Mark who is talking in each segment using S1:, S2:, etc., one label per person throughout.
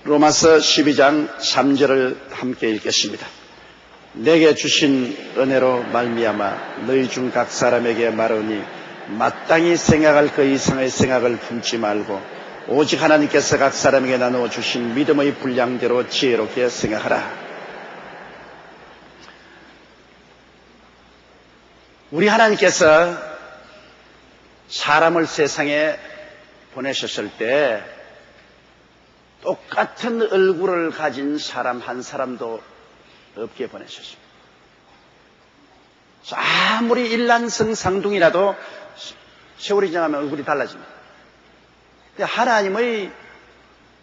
S1: 로마서 12장 3절을 함께 읽겠습니다. 내게 주신 은혜로 말미암아 너희 중 각 사람에게 말하니 마땅히 생각할 그 이상의 생각을 품지 말고 오직 하나님께서 각 사람에게 나누어 주신 믿음의 분량대로 지혜롭게 생각하라. 우리 하나님께서 사람을 세상에 보내셨을 때 똑같은 얼굴을 가진 사람 한 사람도 없게 보내셨습니다. 아무리 일란성상둥이라도 세월이 지나면 얼굴이 달라집니다. 하나님의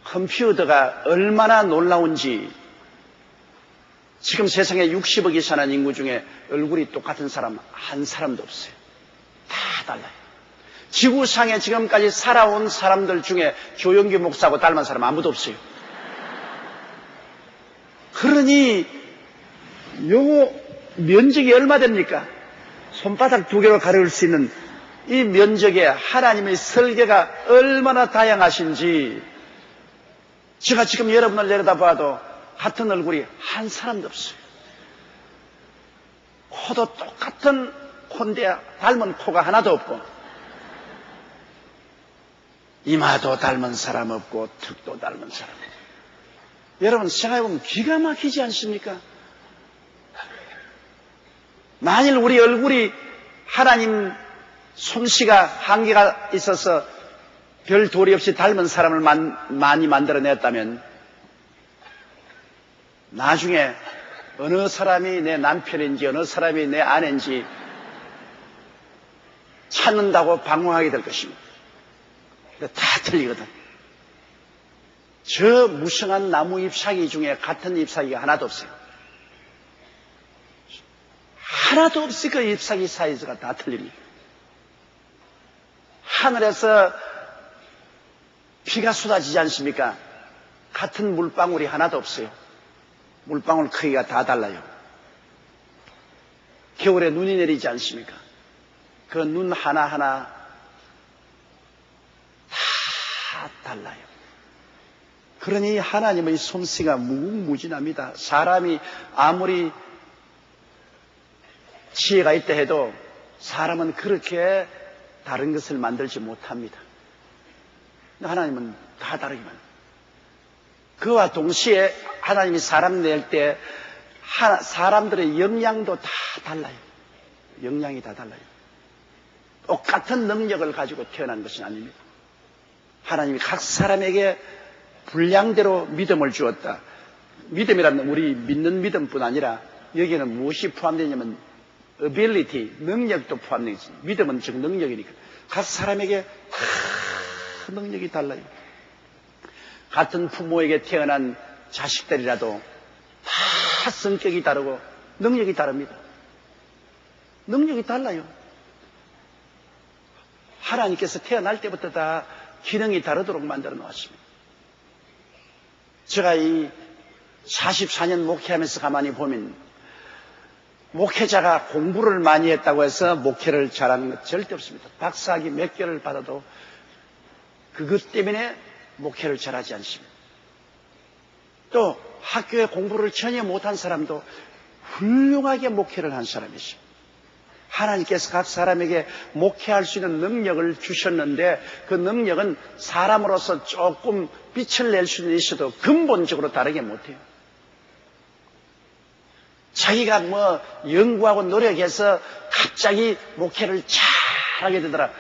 S1: 컴퓨터가 얼마나 놀라운지 지금 세상에 60억이 사는 인구 중에 얼굴이 똑같은 사람 한 사람도 없어요. 다 달라요. 지구상에 지금까지 살아온 사람들 중에 조영기 목사하고 닮은 사람 아무도 없어요. 그러니 요 면적이 얼마 됩니까? 손바닥 두 개로 가려울 수 있는 이 면적에 하나님의 설계가 얼마나 다양하신지 제가 지금 여러분을 내려다봐도 같은 얼굴이 한 사람도 없어요. 코도 똑같은 코인데 닮은 코가 하나도 없고 이마도 닮은 사람 없고 턱도 닮은 사람 없고. 여러분 생각해보면 기가 막히지 않습니까? 만일 우리 얼굴이 하나님 솜씨가 한계가 있어서 별 도리 없이 닮은 사람을 많이 만들어냈다면 나중에 어느 사람이 내 남편인지 어느 사람이 내 아내인지 찾는다고 방황하게 될 것입니다. 다 틀리거든. 저 무성한 나무 잎사귀 중에 같은 잎사귀가 하나도 없어요. 하나도 없이 그 잎사귀 사이즈가 다 틀립니다. 하늘에서 비가 쏟아지지 않습니까? 같은 물방울이 하나도 없어요. 물방울 크기가 다 달라요. 겨울에 눈이 내리지 않습니까? 그 눈 하나하나 다 달라요. 그러니 하나님의 솜씨가 무궁무진합니다. 사람이 아무리 지혜가 있다 해도 사람은 그렇게 다른 것을 만들지 못합니다. 하나님은 다 다르기만. 그와 동시에 하나님이 사람 낼 때 사람들의 역량도 다 달라요. 역량이 다 달라요. 똑같은 능력을 가지고 태어난 것은 아닙니다. 하나님이 각 사람에게 분량대로 믿음을 주었다. 믿음이란 우리 믿는 믿음뿐 아니라 여기에는 무엇이 포함되냐면 ability, 능력도 포함되어 있습니다. 믿음은 즉 능력이니까. 각 사람에게 다 능력이 달라요. 같은 부모에게 태어난 자식들이라도 다 성격이 다르고 능력이 다릅니다. 능력이 달라요. 하나님께서 태어날 때부터 다 기능이 다르도록 만들어 놓았습니다. 제가 이 44년 목회하면서 가만히 보면 목회자가 공부를 많이 했다고 해서 목회를 잘하는 것 절대 없습니다. 박사학위 몇 개를 받아도 그것 때문에 목회를 잘하지 않습니다. 또 학교에 공부를 전혀 못한 사람도 훌륭하게 목회를 한 사람이 있습니다. 하나님께서 각 사람에게 목회할 수 있는 능력을 주셨는데 그 능력은 사람으로서 조금 빛을 낼 수는 있어도 근본적으로 다르게 못해요. 자기가 연구하고 노력해서 갑자기 목회를 잘하게 되더라.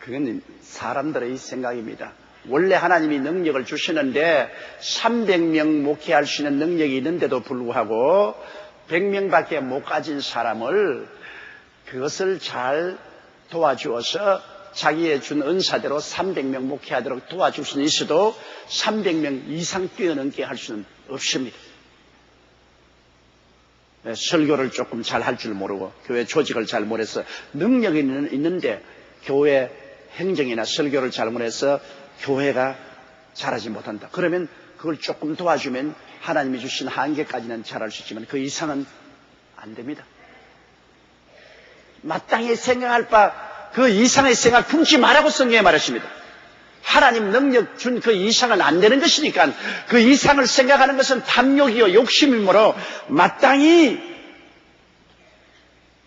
S1: 그건 사람들의 생각입니다. 원래 하나님이 능력을 주시는데 300명 목회할 수 있는 능력이 있는데도 불구하고 100명밖에 못 가진 사람을 그것을 잘 도와주어서 자기의 준 은사대로 300명 목회하도록 도와줄 수는 있어도 300명 이상 뛰어넘게 할 수는 없습니다. 설교를 조금 잘 할 줄 모르고 교회 조직을 잘 못해서 능력이 있는데 교회 행정이나 설교를 잘 못해서 교회가 잘하지 못한다. 그러면 그걸 조금 도와주면 하나님이 주신 한계까지는 잘할 수 있지만 그 이상은 안 됩니다. 마땅히 생각할 바 그 이상의 생각 품지 말라고 성경에 말했습니다. 하나님 능력 준 그 이상은 안 되는 것이니까 그 이상을 생각하는 것은 탐욕이요 욕심이므로 마땅히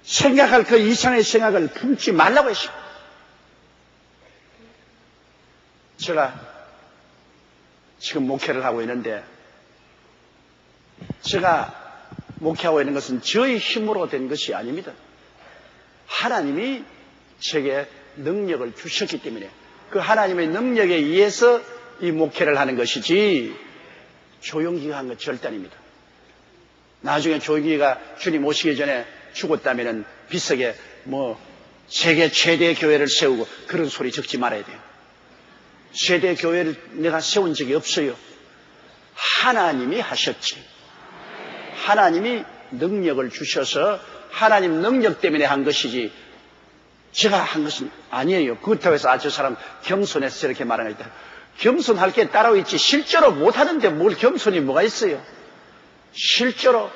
S1: 생각할 그 이상의 생각을 품지 말라고 했습니다. 제가 지금 목회를 하고 있는데 제가 목회하고 있는 것은 저의 힘으로 된 것이 아닙니다. 하나님이 제게 능력을 주셨기 때문에 그 하나님의 능력에 의해서 이 목회를 하는 것이지 조용기가 한 것 절대 아닙니다. 나중에 조용기가 주님 오시기 전에 죽었다면 비석에 세계 최대 교회를 세우고 그런 소리 적지 말아야 돼요. 최대 교회를 내가 세운 적이 없어요. 하나님이 하셨지. 하나님이 능력을 주셔서 하나님 능력 때문에 한 것이지 제가 한 것은 아니에요. 그렇다고 해서 저 사람 겸손해서 저렇게 말하는 거다. 겸손할 게 따로 있지 실제로 못하는데 뭘 겸손이 뭐가 있어요. 실제로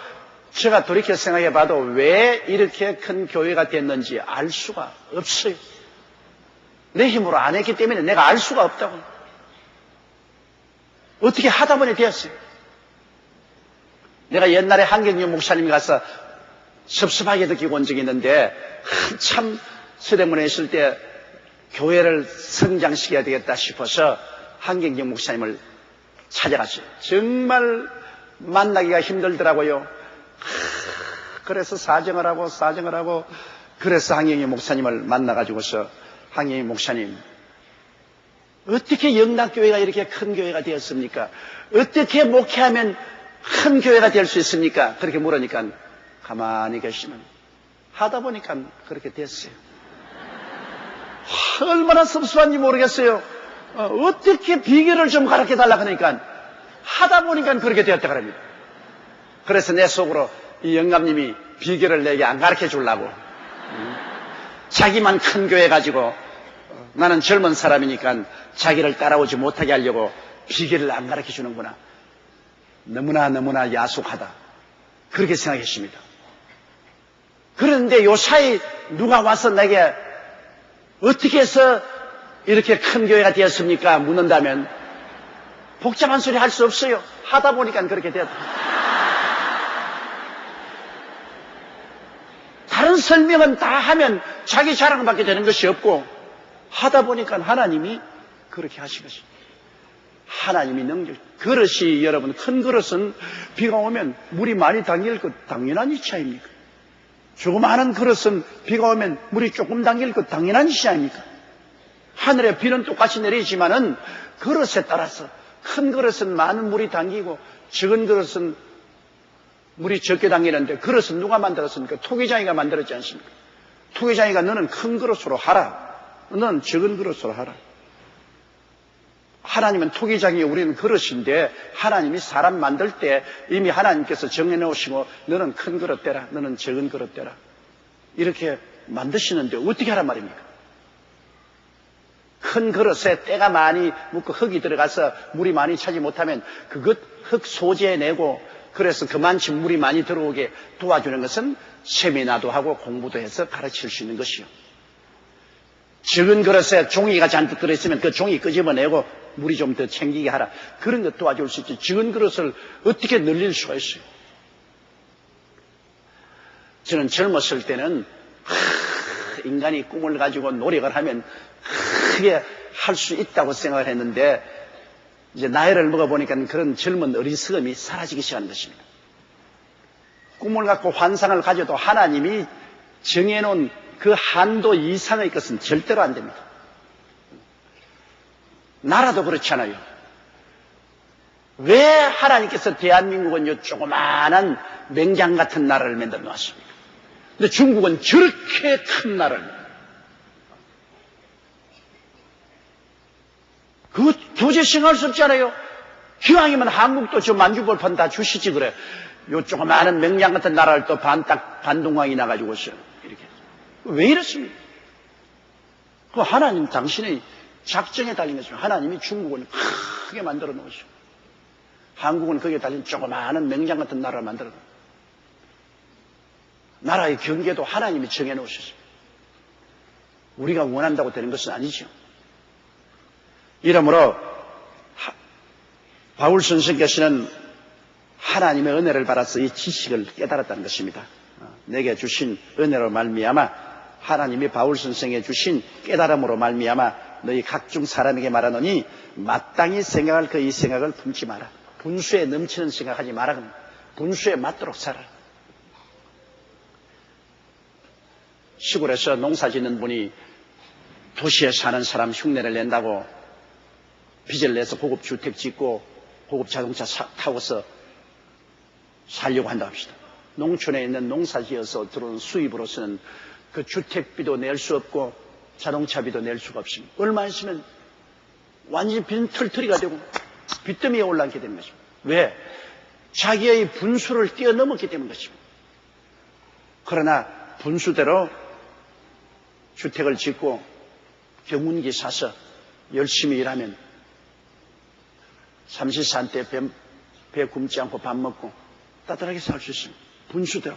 S1: 제가 돌이켜 생각해 봐도 왜 이렇게 큰 교회가 됐는지 알 수가 없어요. 내 힘으로 안 했기 때문에 내가 알 수가 없다고. 어떻게 하다 보니 되었어요. 내가 옛날에 한경영 목사님이 가서 섭섭하게 느끼고 온 적이 있는데 한참 서대문에 있을 때 교회를 성장시켜야 되겠다 싶어서 한경영 목사님을 찾아갔어요. 정말 만나기가 힘들더라고요. 그래서 사정을 하고 그래서 한경영 목사님을 만나가지고서 한경영 목사님 어떻게 영락교회가 이렇게 큰 교회가 되었습니까? 어떻게 목회하면 큰 교회가 될 수 있습니까? 그렇게 물으니까 가만히 계시면 하다 보니까 그렇게 됐어요. 얼마나 섭섭한지 모르겠어요. 어떻게 비결을 좀 가르쳐 달라 그러니까 하다 보니까 그렇게 되었다 그럽니다. 그래서 내 속으로 이 영감님이 비결을 내게 안 가르쳐 주려고 자기만 큰 교회 가지고 나는 젊은 사람이니까 자기를 따라오지 못하게 하려고 비결을 안 가르쳐 주는구나. 너무나 야속하다. 그렇게 생각했습니다. 그런데 요 사이 누가 와서 내게 어떻게 해서 이렇게 큰 교회가 되었습니까? 묻는다면 복잡한 소리 할 수 없어요. 하다 보니까 그렇게 되었다. 다른 설명은 다 하면 자기 자랑밖에 되는 것이 없고 하다 보니까 하나님이 그렇게 하신 것입니다. 하나님이 능력, 그릇이 여러분 큰 그릇은 비가 오면 물이 많이 담길 것 당연한 이치 아닙니까? 조그마한 그릇은 비가 오면 물이 조금 담길 것 당연한 이치 아닙니까? 하늘에 비는 똑같이 내리지만은 그릇에 따라서 큰 그릇은 많은 물이 담기고 적은 그릇은 물이 적게 담기는데 그릇은 누가 만들었습니까? 토기장이가 만들었지 않습니까? 토기장이가 너는 큰 그릇으로 하라. 너는 적은 그릇으로 하라. 하나님은 토기장이 우리는 그릇인데 하나님이 사람 만들 때 이미 하나님께서 정해놓으시고 너는 큰 그릇 되라. 너는 적은 그릇 되라. 이렇게 만드시는데 어떻게 하란 말입니까? 큰 그릇에 때가 많이 묻고 흙이 들어가서 물이 많이 차지 못하면 그것 흙 소재내고 그래서 그만큼 물이 많이 들어오게 도와주는 것은 세미나도 하고 공부도 해서 가르칠 수 있는 것이요. 적은 그릇에 종이가 잔뜩 들어있으면 그 종이 끄집어내고 물이 좀 더 챙기게 하라. 그런 것 도와줄 수 있지. 적은 그릇을 어떻게 늘릴 수가 있어요. 저는 젊었을 때는 인간이 꿈을 가지고 노력을 하면 크게 할 수 있다고 생각을 했는데 이제 나이를 먹어보니까 그런 젊은 어리석음이 사라지기 시작하는 것입니다. 꿈을 갖고 환상을 가져도 하나님이 정해놓은 그 한도 이상의 것은 절대로 안 됩니다. 나라도 그렇잖아요. 왜 하나님께서 대한민국은 요 조그마한 맹장 같은 나라를 만들어 놓았습니까? 근데 중국은 저렇게 큰 나라를. 그거 도저히 생각할 수 없잖아요. 기왕이면 한국도 저 만주벌판 다 주시지 그래. 요 조그마한 맹장 같은 나라를 또 반동강이 나가지고서 이렇게. 왜 이렇습니까? 그 하나님 당신의 작정에 달린 것입니다. 하나님이 중국을 크게 만들어 놓으시고 한국은 거기에 달린 조그마한 맹장 같은 나라를 만들어 놓으시고 나라의 경계도 하나님이 정해 놓으셨습니다. 우리가 원한다고 되는 것은 아니죠. 이러므로 바울 선생께서는 하나님의 은혜를 받아서 이 지식을 깨달았다는 것입니다. 내게 주신 은혜로 말미암아 하나님이 바울 선생에 주신 깨달음으로 말미암아 너희 각종 사람에게 말하노니 마땅히 생각할 그 이 생각을 품지 마라. 분수에 넘치는 생각하지 마라. 분수에 맞도록 살아라. 시골에서 농사 짓는 분이 도시에 사는 사람 흉내를 낸다고 빚을 내서 고급 주택 짓고 고급 자동차 타고서 살려고 한다 합시다. 농촌에 있는 농사 지어서 들어오는 수입으로서는 그 주택비도 낼 수 없고 자동차비도 낼 수가 없습니다. 얼마 있으면 완전히 빈털터리가 되고 빚더미에 올라앉게 되는 것입니다. 왜? 자기의 분수를 뛰어넘었기 때문인 것입니다. 그러나 분수대로 주택을 짓고 경운기 사서 열심히 일하면 삼시세끼 때 배 굶지 않고 밥 먹고 따뜻하게 살 수 있습니다. 분수대로.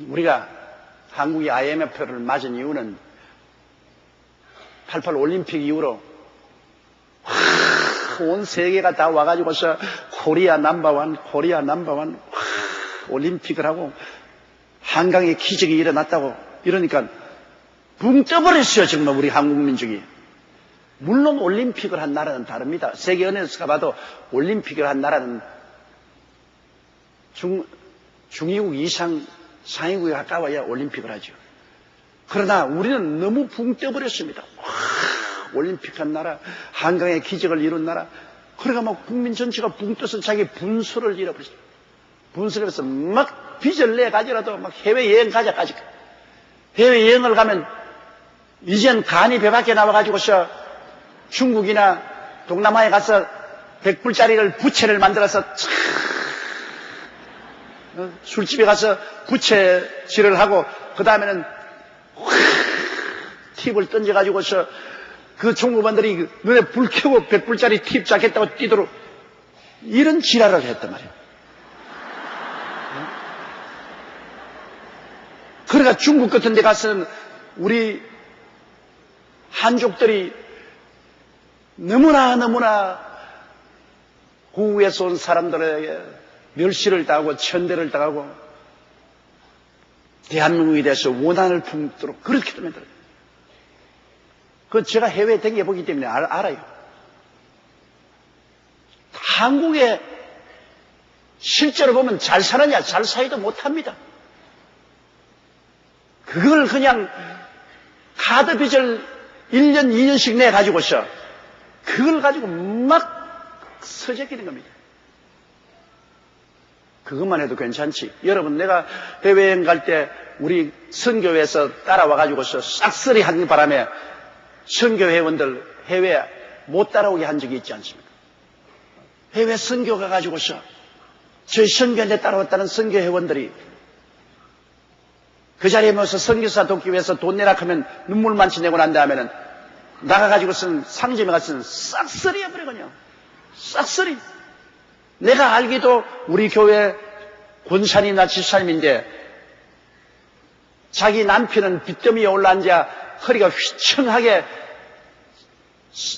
S1: 우리가 한국이 IMF를 맞은 이유는 88 올림픽 이후로 온 세계가 다 와가지고서 코리아 넘버원 올림픽을 하고 한강에 기적이 일어났다고 이러니까 붕 떠버렸어요. 정말 우리 한국 민족이. 물론 올림픽을 한 나라는 다릅니다. 세계 은행에서 가봐도 올림픽을 한 나라는 중위국 이상 상위국에 가까워야 올림픽을 하죠. 그러나 우리는 너무 붕 떠버렸습니다. 올림픽 한 나라, 한강의 기적을 이룬 나라. 그러니까 막 국민 전체가 붕 떠서 자기 분수를 잃어버렸어요. 분수를 해서 막 빚을 내가지라도 막 해외여행 가자까지. 해외여행을 가면 이젠 간이 배 밖에 나와가지고서 중국이나 동남아에 가서 100불짜리를 부채를 만들어서 술집에 가서 부채질을 하고 그 다음에는 팁을 던져가지고서 그 종업원들이 눈에 불 켜고 100불짜리 팁 잡겠다고 뛰도록 이런 지랄을 했단 말이에요. 그러니까 중국 같은 데 가서는 우리 한족들이 너무나 고국에서 온 사람들에게 멸시를 당하고 천대를 당하고 대한민국에 대해서 원한을 품도록 그렇게 만들어요. 그건 제가 해외에 다녀보기 때문에 알아요. 한국에 실제로 보면 잘 사느냐 잘 살지도 못합니다. 그걸 그냥 카드 빚을 1년 2년씩 내가지고서 그걸 가지고 막 서재끼는 겁니다. 그것만 해도 괜찮지. 여러분, 내가 해외여행 갈 때 우리 선교회에서 따라와가지고서 싹쓸이 하는 바람에 선교회원들 해외 못 따라오게 한 적이 있지 않습니까? 해외 선교 가가지고서 저희 선교회 따라왔다는 선교회원들이 그 자리에 모여서 선교사 돕기 위해서 돈 내라 하면 눈물 만치 내고 난 다음에는 나가가지고서는 상점에 가서는 싹쓸이 해버리거든요. 싹쓸이. 내가 알기도 우리 교회 권사님이나 집사님인데 자기 남편은 빚더미에 올라앉아 허리가 휘청하게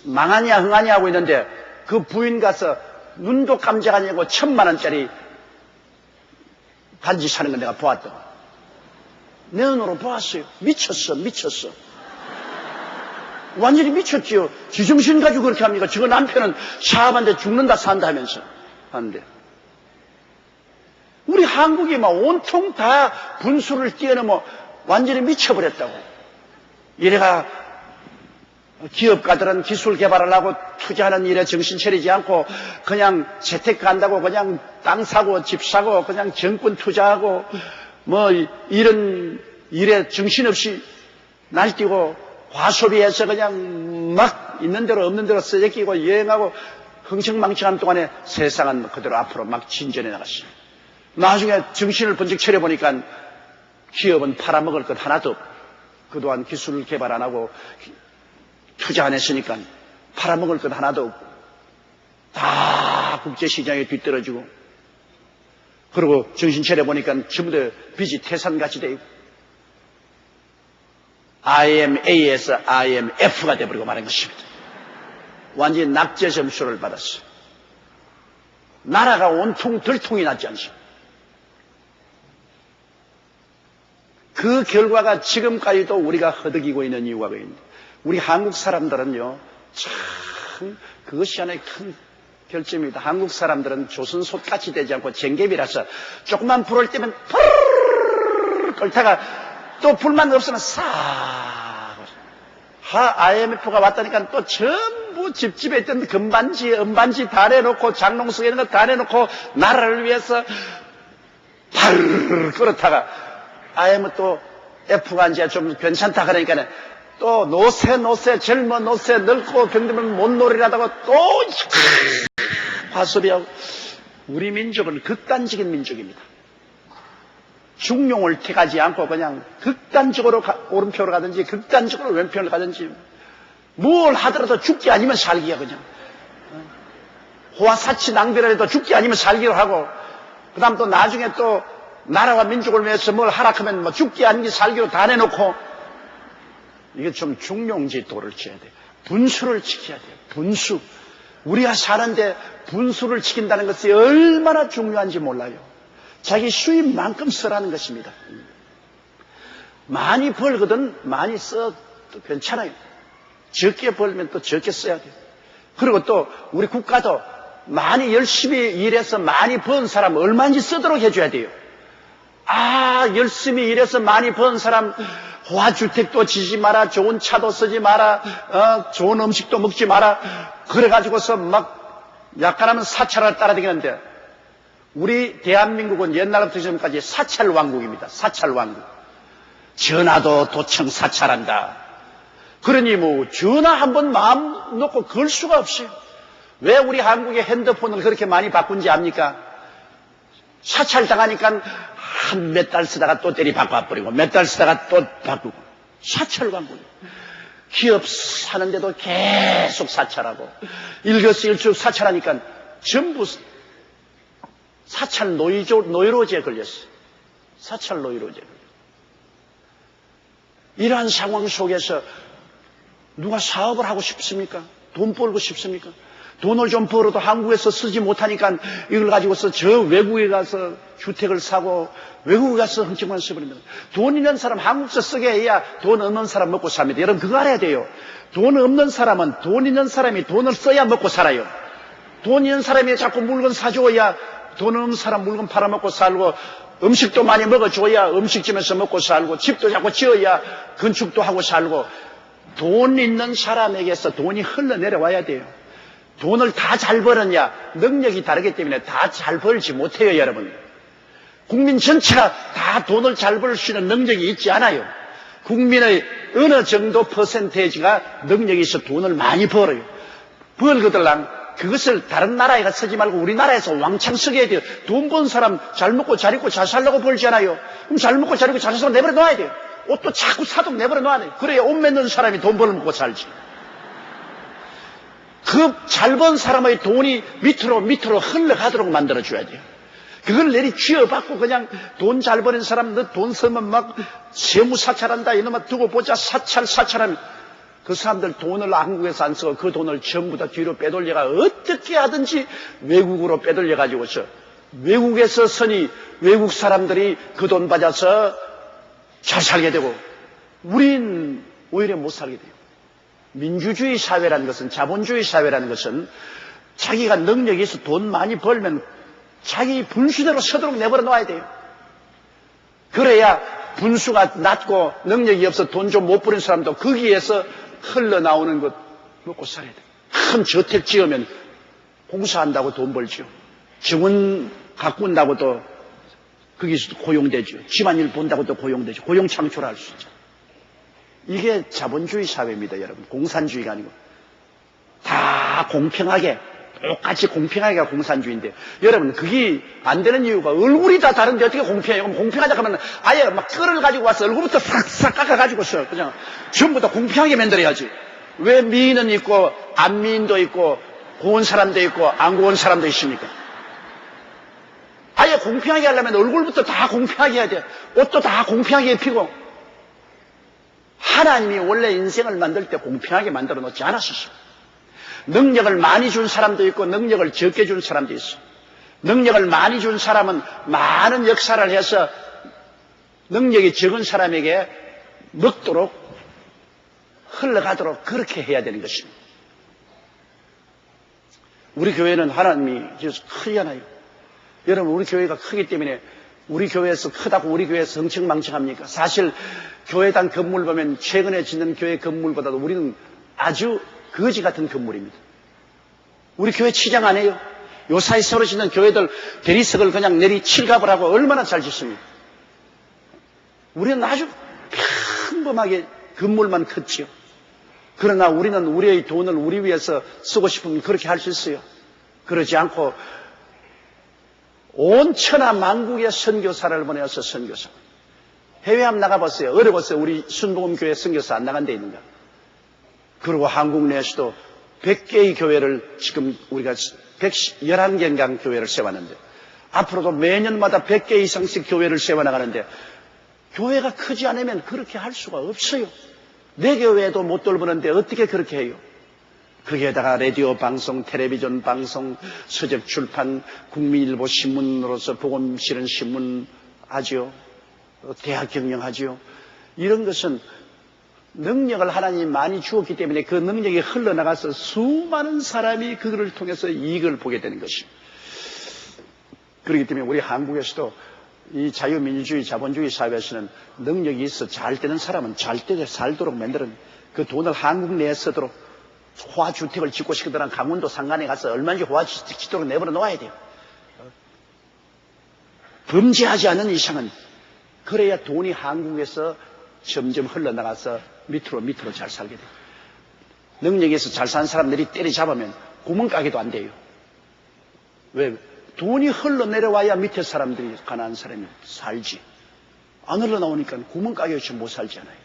S1: 망하냐 흥하냐 하고 있는데 그 부인 가서 눈도 깜짝 안 하고 1000만원짜리 반지 사는 걸 내가 보았다. 내 눈으로 보았어요. 미쳤어. 완전히 미쳤지요. 지정신 가지고 그렇게 합니까? 지금 남편은 사업한테 죽는다 산다 하면서 하는데 우리 한국이 막 온통 다 분수를 뛰어넘어 완전히 미쳐버렸다고. 이래가 기업가들은 기술 개발을 하고 투자하는 일에 정신 차리지 않고 그냥 재테크 한다고 그냥 땅 사고 집 사고 그냥 정권 투자하고 뭐 이런 일에 정신없이 날뛰고 과소비해서 그냥 막 있는 대로 없는 대로 쓰레기고 여행하고 흥청망청한 동안에 세상은 그대로 앞으로 막 진전해 나갔어요. 나중에 정신을 번쩍 차려보니까 기업은 팔아먹을 것 하나도 없고 그동안 기술 개발 안 하고 투자 안 했으니까 팔아먹을 것 하나도 없고 다 국제시장에 뒤떨어지고 그리고 정신 차려보니까 전부 다 빚이 태산같이 돼 있고 IMA에서 IMF가 돼버리고 말한 것입니다. 완전히 낙제 점수를 받았어요. 나라가 온통 들통이 났지 않습니까? 그 결과가 지금까지도 우리가 허덕이고 있는 이유가 있는데, 우리 한국 사람들은요, 참 그것이 하나의 큰 결점입니다. 한국 사람들은 조선솥같이 되지 않고 쟁개비라서 조금만 불을 떼면 푸르르르 끓다가 또 불만 없으면 싹. IMF가 왔다니까 또 전부 집집에 있던 금반지, 은반지 다 내놓고 장롱 속에 있는 거 다 내놓고 나라를 위해서 파르르 끓었다가 IMF 또 F가 이제 좀 괜찮다 그러니까 또 노세 젊어 노세 늙고 병들면 못 놀이라다고 또 화소리하고. 우리 민족은 극단적인 민족입니다. 중용을 택하지 않고 그냥 극단적으로 오른표로 가든지 극단적으로 왼표로 가든지 뭘 하더라도 죽기 아니면 살기야 그냥. 호화사치 낭비를 해도 죽기 아니면 살기로 하고, 그 다음 또 나중에 또 나라와 민족을 위해서 뭘 하락하면 뭐 죽기 아니면 살기로 다 내놓고. 이게 좀 중용지도를 지어야 돼요. 분수를 지켜야 돼요. 분수. 우리가 사는데 분수를 지킨다는 것이 얼마나 중요한지 몰라요. 자기 수입만큼 쓰라는 것입니다. 많이 벌거든 많이 써도 괜찮아요. 적게 벌면 또 적게 써야 돼요. 그리고 또 우리 국가도 많이 열심히 일해서 많이 번 사람 얼마인지 쓰도록 해줘야 돼요. 열심히 일해서 많이 번 사람 호화주택도 지지 마라, 좋은 차도 쓰지 마라, 좋은 음식도 먹지 마라. 그래가지고서 막 약간하면 사찰을 따라다니는데, 우리 대한민국은 옛날부터 지금까지 사찰왕국입니다. 사찰왕국. 전화도 도청 사찰한다. 그러니 뭐 전화 한번 마음 놓고 걸 수가 없어요. 왜 우리 한국의 핸드폰을 그렇게 많이 바꾼지 압니까? 사찰당하니까 한 몇 달 쓰다가 또 때리 바꿔버리고 몇 달 쓰다가 또 바꾸고. 사찰왕국. 기업 사는데도 계속 사찰하고 일거수일투 사찰하니까 전부 사찰 노이로제에 걸렸어요. 사찰 노이로제에 걸렸어요. 이러한 상황 속에서 누가 사업을 하고 싶습니까? 돈 벌고 싶습니까? 돈을 좀 벌어도 한국에서 쓰지 못하니까 이걸 가지고서 저 외국에 가서 주택을 사고 외국에 가서 흠집만 써버립니다. 돈 있는 사람 한국에서 쓰게 해야 돈 없는 사람 먹고 삽니다. 여러분 그거 알아야 돼요. 돈 없는 사람은 돈 있는 사람이 돈을 써야 먹고 살아요. 돈 있는 사람이 자꾸 물건 사줘야 돈 없는 사람 물건 팔아먹고 살고, 음식도 많이 먹어줘야 음식점에서 먹고 살고, 집도 자꾸 지어야 건축도 하고 살고. 돈 있는 사람에게서 돈이 흘러내려와야 돼요. 돈을 다 잘 벌었냐? 능력이 다르기 때문에 다 잘 벌지 못해요, 여러분. 국민 전체가 다 돈을 잘 벌 수 있는 능력이 있지 않아요. 국민의 어느 정도 퍼센테이지가 능력이 있어 돈을 많이 벌어요. 벌거들랑 그것을 다른 나라에 가 쓰지 말고 우리나라에서 왕창 쓰게 해야 돼요. 돈 번 사람 잘 먹고 잘 입고 잘 살려고 벌지 않아요. 그럼 잘 먹고 잘 입고 잘 살려고 내버려 놔야 돼요. 옷도 자꾸 사도 내버려 놔야 돼요. 그래야 옷 맺는 사람이 돈 벌고 살지. 그 잘 번 사람의 돈이 밑으로 흘러가도록 만들어줘야 돼요. 그걸 내리 쥐어받고 그냥 돈 잘 버는 사람, 너 돈 쓰면 막 세무사찰한다 이놈아 두고 보자 사찰하면 그 사람들 돈을 한국에서 안 쓰고 그 돈을 전부 다 뒤로 빼돌려가 어떻게 하든지 외국으로 빼돌려가지고서 외국에서 서니 외국 사람들이 그 돈 받아서 잘 살게 되고 우린 오히려 못 살게 돼요. 민주주의 사회라는 것은, 자본주의 사회라는 것은 자기가 능력이 있어 돈 많이 벌면 자기 분수대로 서도록 내버려 놔야 돼요. 그래야 분수가 낮고 능력이 없어 돈 좀 못 버는 사람도 거기에서 흘러나오는 것 먹고 살아야 돼요. 큰 저택 지으면 공사한다고 돈 벌죠. 정원 가꾼다고 또 거기서 고용되죠. 집안일 본다고 또 고용되죠. 고용 창출할 수 있죠. 이게 자본주의 사회입니다, 여러분. 공산주의가 아니고. 다 공평하게, 똑같이 공평하게가 공산주의인데, 여러분, 그게 안 되는 이유가 얼굴이 다 다른데 어떻게 공평해요? 그럼 공평하자 하면 아예 막 끈을 가지고 와서 얼굴부터 싹싹 깎아가지고서 그냥 전부 다 공평하게 만들어야지. 왜 미인은 있고, 안 미인도 있고, 고운 사람도 있고, 안 고운 사람도 있습니까? 아예 공평하게 하려면 얼굴부터 다 공평하게 해야 돼. 옷도 다 공평하게 입히고. 하나님이 원래 인생을 만들 때 공평하게 만들어 놓지 않았습니다. 능력을 많이 준 사람도 있고 능력을 적게 준 사람도 있어. 능력을 많이 준 사람은 많은 역사를 해서 능력이 적은 사람에게 먹도록 흘러가도록 그렇게 해야 되는 것입니다. 우리 교회는 하나님이 크잖아요. 여러분, 우리 교회가 크기 때문에 우리 교회에서 크다고 우리 교회에서 흥청망청합니까? 사실 교회당 건물 보면 최근에 짓는 교회 건물보다도 우리는 아주 거지 같은 건물입니다. 우리 교회 치장 안 해요. 요 사이 새로 짓는 교회들 대리석을 그냥 내리 칠갑을 하고 얼마나 잘 짓습니까? 우리는 아주 평범하게 건물만 컸지요. 그러나 우리는 우리의 돈을 우리 위해서 쓰고 싶으면 그렇게 할 수 있어요. 그러지 않고 온 천하 만국의 선교사를 보내어서 선교사. 해외 한번 나가봤어요. 어려웠어요. 우리 순복음교회 선교사 안 나간 데 있는가. 그리고 한국 내에서도 100개의 교회를 지금 우리가 111개인가 교회를 세웠는데 앞으로도 매년마다 100개 이상씩 교회를 세워나가는데 교회가 크지 않으면 그렇게 할 수가 없어요. 내 교회도 못 돌보는데 어떻게 그렇게 해요? 거기에다가 라디오 방송, 텔레비전 방송, 서적 출판, 국민일보 신문으로서 복음 실은 신문 하지요. 대학 경영하지요. 이런 것은 능력을 하나님이 많이 주었기 때문에 그 능력이 흘러나가서 수많은 사람이 그거를 통해서 이익을 보게 되는 것입니다. 그렇기 때문에 우리 한국에서도 이 자유민주주의 자본주의 사회에서는 능력이 있어 잘 되는 사람은 잘 때 살도록 만드는 그 돈을 한국 내에 쓰도록 호화주택을 짓고 싶거든 강원도 산간에 가서 얼마든지 호화주택 짓도록 내버려 놓아야 돼요. 범죄하지 않는 이상은 그래야 돈이 한국에서 점점 흘러나가서 밑으로 잘 살게 돼요. 능력이 있어 잘 사는 사람들이 때리잡으면 구멍가게도 안 돼요. 왜? 돈이 흘러내려와야 밑에 사람들이 가난한 사람이 살지. 안 흘러나오니까 구멍가게 없이 못 살잖아요.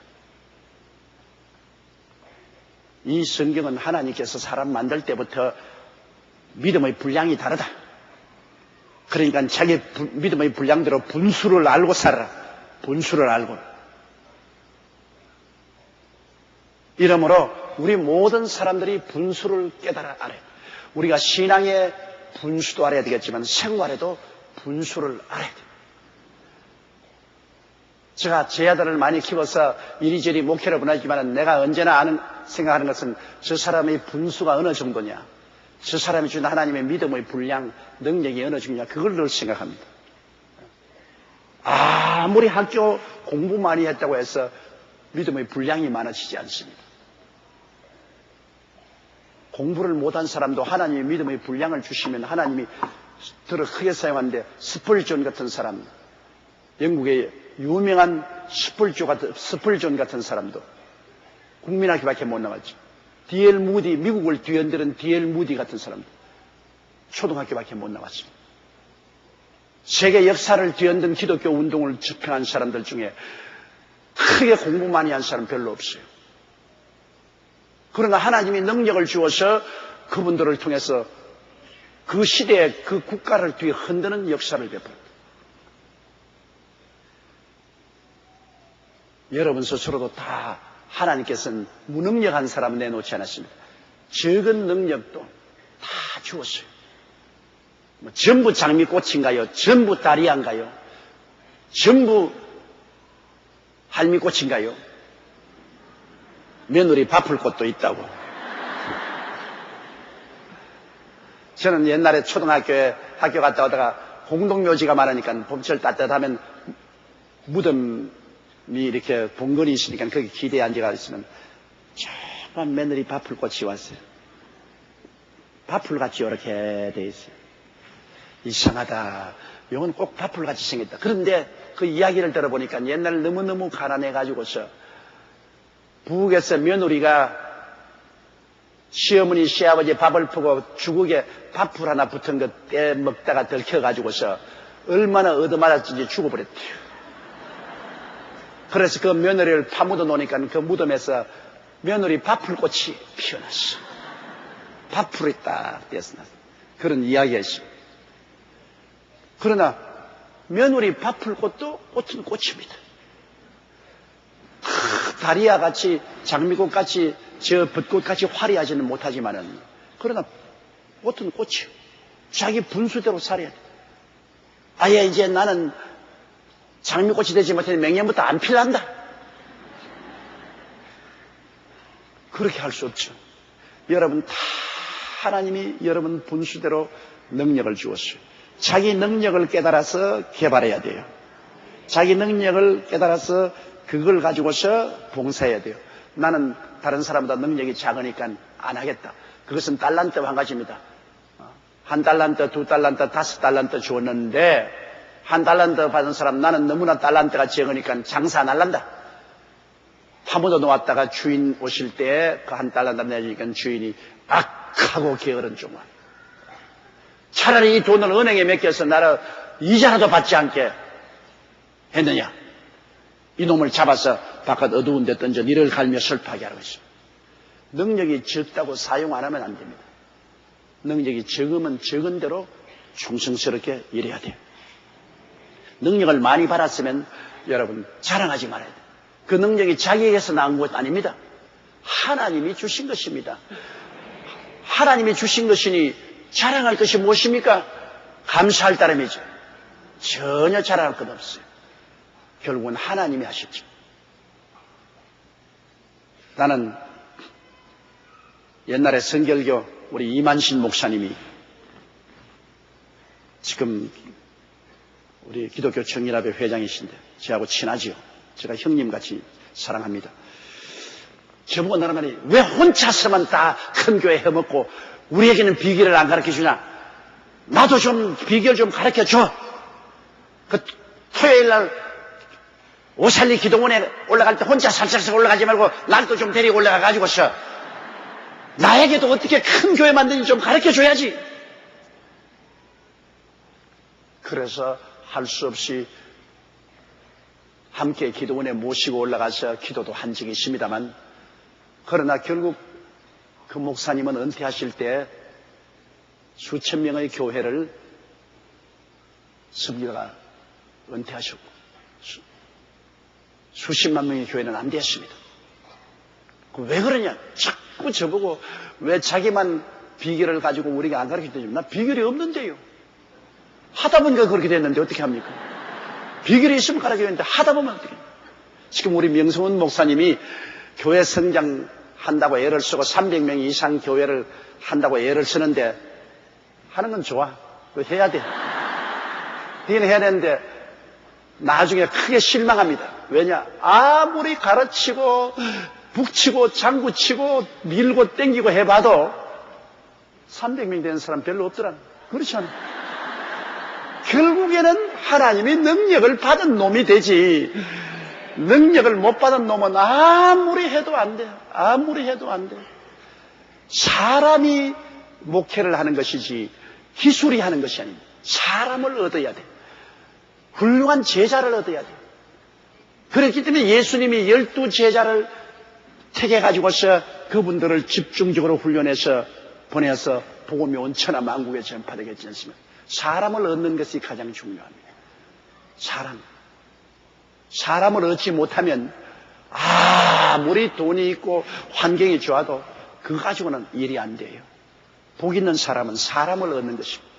S1: 이 성경은 하나님께서 사람 만들 때부터 믿음의 분량이 다르다. 그러니까 자기 믿음의 분량대로 분수를 알고 살아라. 분수를 알고. 이러므로 우리 모든 사람들이 분수를 깨달아 알아요. 우리가 신앙의 분수도 알아야 되겠지만 생활에도 분수를 알아야 돼요. 제가 제 아들을 많이 키워서 이리저리 목회를 보내지만 내가 언제나 생각하는 것은 저 사람의 분수가 어느 정도냐, 저 사람이 준 하나님의 믿음의 분량, 능력이 어느 정도냐, 그걸 늘 생각합니다. 아무리 학교 공부 많이 했다고 해서 믿음의 분량이 많아지지 않습니다. 공부를 못한 사람도 하나님이 믿음의 분량을 주시면 하나님이 들어 크게 사용하는데 스펄전 같은 사람, 영국의 유명한 스펄전 같은 사람도 국민학교밖에 못 나왔죠. D.L. 무디, 미국을 뒤흔드는 D.L. 무디 같은 사람도 초등학교밖에 못 나왔습니다. 세계 역사를 뒤흔든 기독교 운동을 집행한 사람들 중에 크게 공부 많이 한 사람 별로 없어요. 그러나 하나님이 능력을 주어서 그분들을 통해서 그 시대에 그 국가를 뒤흔드는 역사를 베풀었다. 여러분 스스로도 다 하나님께서는 무능력한 사람을 내놓지 않았습니다. 적은 능력도 다 주었어요. 전부 장미꽃인가요? 전부 다리안가요? 전부 할미꽃인가요? 며느리 바쁠 곳도 있다고. 저는 옛날에 초등학교에 학교 갔다 오다가 공동묘지가 많으니까 봄철 따뜻하면 무덤이 이렇게 봉건이 있으니까 거기 기대에 앉아가 있으면 조그만 며느리 바쁠 꽃이 왔어요. 바풀같이 이렇게 돼 있어요. 이상하다. 이건 꼭 바풀같이 생겼다. 그런데 그 이야기를 들어보니까 옛날 너무너무 가난해가지고서 부엌에서 며느리가 시어머니 시아버지 밥을 푸고 주걱에 밥풀 하나 붙은 거 떼 먹다가 들켜가지고서 얼마나 얻어맞았는지 죽어버렸대요. 그래서 그 며느리를 파묻어 놓으니까 그 무덤에서 며느리 밥풀꽃이 피어났어. 밥풀이 딱 떼서 났어. 그런 이야기가 있습니다. 그러나 며느리 밥풀꽃도 꽃은 꽃입니다. 다리아 같이 장미꽃 같이 저 벚꽃 같이 화려하지는 못하지만은 그러나 꽃은 꽃이요. 자기 분수대로 살아야 돼. 아예 이제 나는 장미꽃이 되지 못했는데 맹년부터 안 필란다. 그렇게 할 수 없죠. 여러분 다 하나님이 여러분 분수대로 능력을 주었어요. 자기 능력을 깨달아서 개발해야 돼요. 자기 능력을 깨달아서 그걸 가지고서 봉사해야 돼요. 나는 다른 사람보다 능력이 작으니까 안 하겠다. 그것은 달란트 한 가지입니다. 한 달란트, 두 달란트, 다섯 달란트 주었는데 한 달란트 받은 사람 나는 너무나 달란트가 적으니까 장사 안 할란다. 한 번도 놓았다가 주인 오실 때 그 한 달란트 내주니까 주인이 악하고 게으른 종아. 차라리 이 돈을 은행에 맡겨서 나를 이자라도 받지 않게 했느냐. 이놈을 잡아서 바깥 어두운 데 던져 니를 갈며 슬퍼하게 하고 있습니다. 능력이 적다고 사용 안 하면 안 됩니다. 능력이 적으면 적은 대로 충성스럽게 일해야 돼요. 능력을 많이 받았으면 여러분 자랑하지 말아야 돼요. 그 능력이 자기에게서 나온 것 아닙니다. 하나님이 주신 것입니다. 하나님이 주신 것이니 자랑할 것이 무엇입니까? 감사할 따름이죠. 전혀 자랑할 것 없어요. 결국은 하나님이 하셨죠. 나는 옛날에 성결교 우리 이만신 목사님이 지금 우리 기독교 청년합의 회장이신데 저하고 친하지요. 제가 형님같이 사랑합니다. 저보고 나라만이 왜 혼자서만 다 큰 교회 해먹고 우리에게는 비결을 안 가르쳐주냐. 나도 좀 비결 좀 가르쳐줘. 그 토요일날 오살리 기도원에 올라갈 때 혼자 살짝 올라가지 말고 날도 좀 데리고 올라가가지고서 나에게도 어떻게 큰 교회 만드는지 좀 가르쳐줘야지. 그래서 할 수 없이 함께 기도원에 모시고 올라가서 기도도 한 적이 있습니다만 그러나 결국 그 목사님은 은퇴하실 때 수천 명의 교회를 섬기다가 은퇴하셨고 수십만 명의 교회는 안 되었습니다. 왜 그러냐? 자꾸 저보고 왜 자기만 비결을 가지고 우리가 안 가르쳐주냐? 나 비결이 없는데요. 하다 보니까 그렇게 됐는데 어떻게 합니까? 비결이 있으면 가르쳐주는데 하다 보면 어떻게 해요? 지금 우리 명성훈 목사님이 교회 성장한다고 애를 쓰고 300명 이상 교회를 한다고 애를 쓰는데 하는 건 좋아. 그거 해야 돼. 그건 해야 되는데 나중에 크게 실망합니다. 왜냐? 아무리 가르치고 북치고 장구치고 밀고 땡기고 해봐도 300명 되는 사람 별로 없더라. 그렇지 않아? 결국에는 하나님이 능력을 받은 놈이 되지 능력을 못 받은 놈은 아무리 해도 안 돼. 아무리 해도 안 돼. 사람이 목회를 하는 것이지 기술이 하는 것이 아닙니다. 사람을 얻어야 돼. 훌륭한 제자를 얻어야 돼. 그렇기 때문에 예수님이 12제자를 택해가지고서 그분들을 집중적으로 훈련해서 보내서 복음이 온 천하 만국에 전파되게 했지 않습니까? 사람을 얻는 것이 가장 중요합니다. 사람을 얻지 못하면 아무리 돈이 있고 환경이 좋아도 그거 가지고는 일이 안 돼요. 복 있는 사람은 사람을 얻는 것입니다.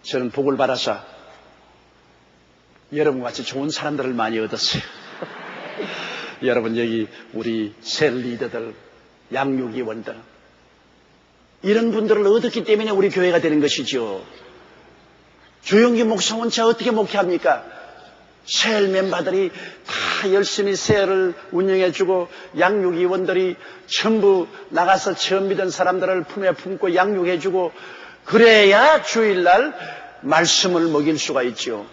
S1: 저는 복을 받아서 여러분같이 좋은 사람들을 많이 얻었어요. 여러분 여기 우리 셀 리더들, 양육위원들 이런 분들을 얻었기 때문에 우리 교회가 되는 것이죠. 조영기 목사 혼자 어떻게 목회합니까? 셀 멤버들이 다 열심히 셀을 운영해주고 양육위원들이 전부 나가서 처음 믿은 사람들을 품에 품고 양육해주고 그래야 주일날 말씀을 먹일 수가 있죠.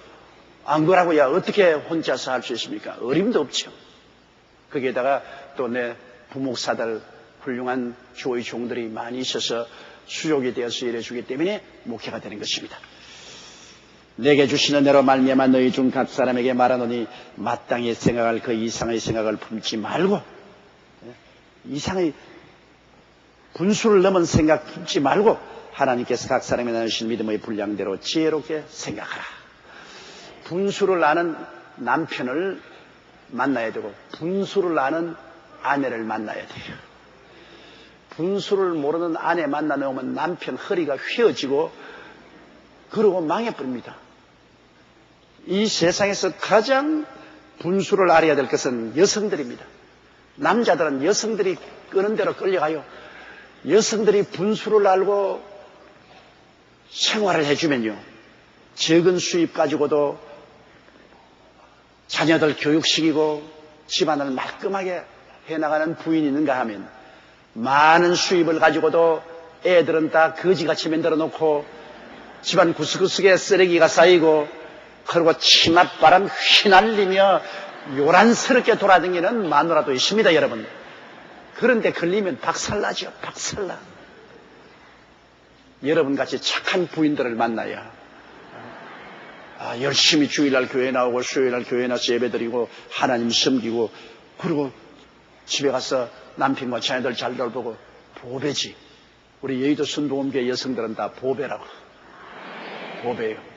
S1: 안 그러고야 어떻게 혼자서 할 수 있습니까? 어림도 없죠. 거기에다가 또 내 부목사들 훌륭한 주의 종들이 많이 있어서 수족이 되어서 일해주기 때문에 목회가 되는 것입니다. 내게 주시는 대로 말미암아 너희 중 각 사람에게 말하노니 마땅히 생각할 그 이상의 생각을 품지 말고 이상의 분수를 넘은 생각 품지 말고 하나님께서 각 사람에 나누신 믿음의 분량대로 지혜롭게 생각하라. 분수를 아는 남편을 만나야 되고 분수를 아는 아내를 만나야 돼요. 분수를 모르는 아내 만나 놓으면 남편 허리가 휘어지고 그러고 망해버립니다. 이 세상에서 가장 분수를 알아야 될 것은 여성들입니다. 남자들은 여성들이 끄는 대로 끌려가요. 여성들이 분수를 알고 생활을 해주면요, 적은 수입 가지고도 자녀들 교육시키고 집안을 말끔하게 해나가는 부인이 있는가 하면, 많은 수입을 가지고도 애들은 다 거지같이 만들어 놓고 집안 구석구석에 쓰레기가 쌓이고 그리고 치맛바람 휘날리며 요란스럽게 돌아다니는 마누라도 있습니다, 여러분. 그런데 걸리면 박살나죠, 박살나. 여러분같이 착한 부인들을 만나야 열심히 주일날 교회 나오고 수요일날 교회 나서 예배드리고 하나님 섬기고 그리고 집에 가서 남편과 자녀들 잘 돌보고 보배지. 우리 여의도 순복음교회 여성들은 다 보배라고. 보배예요.